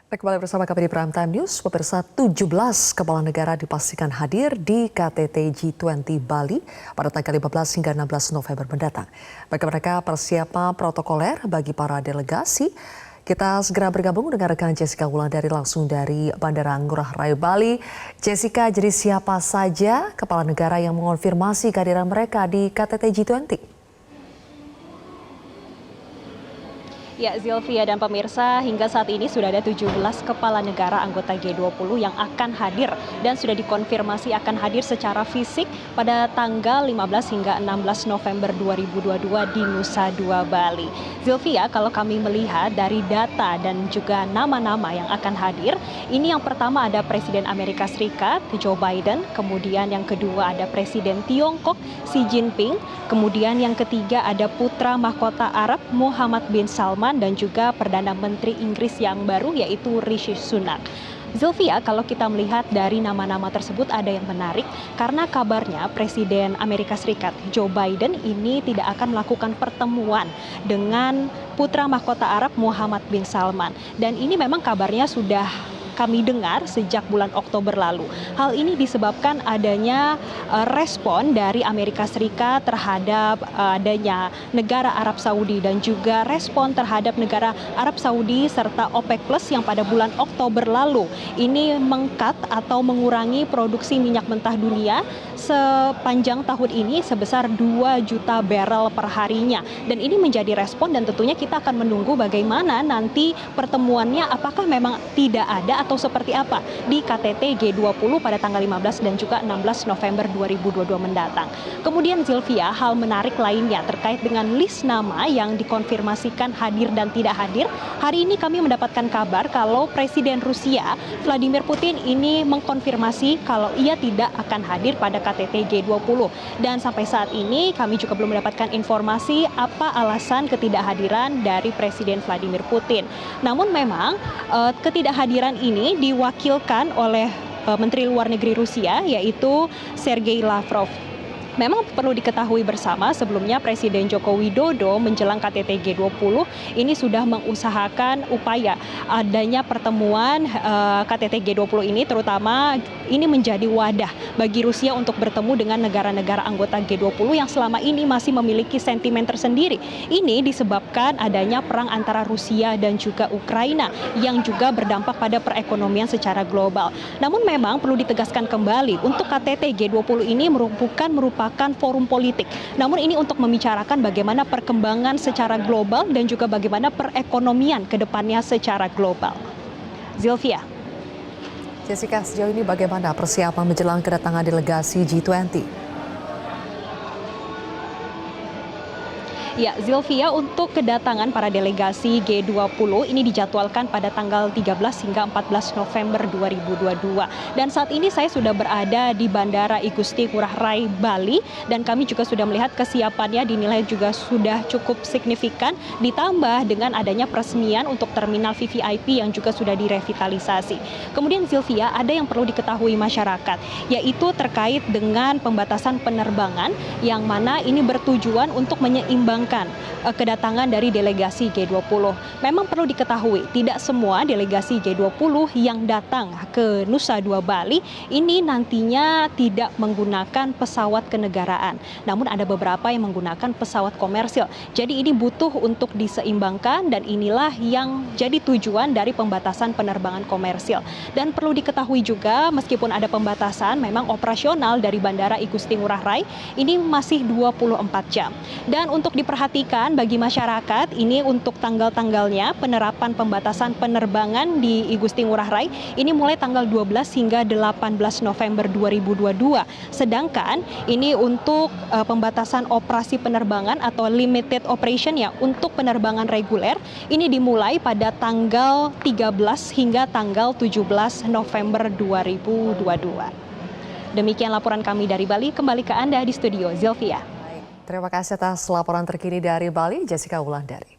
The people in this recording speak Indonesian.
Kembali bersama kami di Prime Time News, pemirsa 17 kepala negara dipastikan hadir di KTT G20 Bali pada tanggal 15 hingga 16 November mendatang. Bagi mereka persiapan protokoler bagi para delegasi, kita segera bergabung dengan rekan Jessica Wulandari langsung dari Bandara Ngurah Rai Bali. Jessica, jadi siapa saja kepala negara yang mengonfirmasi kehadiran mereka di KTT G20? Ya, Zilvia dan pemirsa, hingga saat ini sudah ada 17 kepala negara anggota G20 yang akan hadir dan sudah dikonfirmasi akan hadir secara fisik pada tanggal 15 hingga 16 November 2022 di Nusa Dua Bali. Zilvia, kalau kami melihat dari data dan juga nama-nama yang akan hadir, ini yang pertama ada Presiden Amerika Serikat, Joe Biden, kemudian yang kedua ada Presiden Tiongkok, Xi Jinping, kemudian yang ketiga ada Putra Mahkota Arab, Muhammad bin Salman, dan juga Perdana Menteri Inggris yang baru yaitu Rishi Sunak. Zilvia, kalau kita melihat dari nama-nama tersebut ada yang menarik karena kabarnya Presiden Amerika Serikat Joe Biden ini tidak akan melakukan pertemuan dengan Putra Mahkota Arab Muhammad bin Salman. Dan ini memang kabarnya sudah kami dengar sejak bulan Oktober lalu. Hal ini disebabkan adanya respon dari Amerika Serikat terhadap adanya negara Arab Saudi dan juga respon terhadap negara Arab Saudi serta OPEC Plus yang pada bulan Oktober lalu ini meng-cut atau mengurangi produksi minyak mentah dunia sepanjang tahun ini sebesar 2 juta barel per harinya. Dan ini menjadi respon dan tentunya kita akan menunggu bagaimana nanti pertemuannya, apakah memang tidak ada atau seperti apa di KTT G20 pada tanggal 15 dan juga 16 November 2022 mendatang. Kemudian Zilvia, hal menarik lainnya terkait dengan list nama yang dikonfirmasikan hadir dan tidak hadir. Hari ini kami mendapatkan kabar kalau Presiden Rusia Vladimir Putin ini mengkonfirmasi kalau ia tidak akan hadir pada KTT G20. Dan sampai saat ini kami juga belum mendapatkan informasi apa alasan ketidakhadiran dari Presiden Vladimir Putin. Namun memang ketidakhadiran ini diwakilkan oleh Menteri Luar Negeri Rusia yaitu Sergei Lavrov. Memang perlu diketahui bersama sebelumnya Presiden Joko Widodo menjelang KTT G20 ini sudah mengusahakan upaya adanya pertemuan KTT G20 ini, terutama ini menjadi wadah bagi Rusia untuk bertemu dengan negara-negara anggota G20 yang selama ini masih memiliki sentimen tersendiri. Ini disebabkan adanya perang antara Rusia dan juga Ukraina yang juga berdampak pada perekonomian secara global. Namun memang perlu ditegaskan kembali untuk KTT G20 ini merupakan forum politik. Namun ini untuk membicarakan bagaimana perkembangan secara global dan juga bagaimana perekonomian ke depannya secara global. Zilvia. Jessica, sejauh ini bagaimana persiapan menjelang kedatangan delegasi G20? Ya, Zilvia, untuk kedatangan para delegasi G20 ini dijadwalkan pada tanggal 13 hingga 14 November 2022. Dan saat ini saya sudah berada di Bandara Igusti Ngurah Rai Bali dan kami juga sudah melihat kesiapannya dinilai juga sudah cukup signifikan ditambah dengan adanya peresmian untuk terminal VVIP yang juga sudah direvitalisasi. Kemudian Zilvia, ada yang perlu diketahui masyarakat yaitu terkait dengan pembatasan penerbangan yang mana ini bertujuan untuk menyeimbangkan kedatangan dari delegasi G20. Memang perlu diketahui, tidak semua delegasi G20 yang datang ke Nusa Dua Bali ini nantinya tidak menggunakan pesawat kenegaraan. Namun ada beberapa yang menggunakan pesawat komersil. Jadi ini butuh untuk diseimbangkan dan inilah yang jadi tujuan dari pembatasan penerbangan komersil. Dan perlu diketahui juga meskipun ada pembatasan, memang operasional dari Bandara Igusti Ngurah Rai ini masih 24 jam. Dan untuk diperhatikan bagi masyarakat ini untuk tanggal-tanggalnya penerapan pembatasan penerbangan di Igusti Ngurah Rai ini mulai tanggal 12 hingga 18 November 2022. Sedangkan ini untuk pembatasan operasi penerbangan atau limited operation ya untuk penerbangan reguler ini dimulai pada tanggal 13 hingga tanggal 17 November 2022. Demikian laporan kami dari Bali, kembali ke Anda di studio, Zilvia. Terima kasih atas laporan terkini dari Bali, Jessica Wulandari.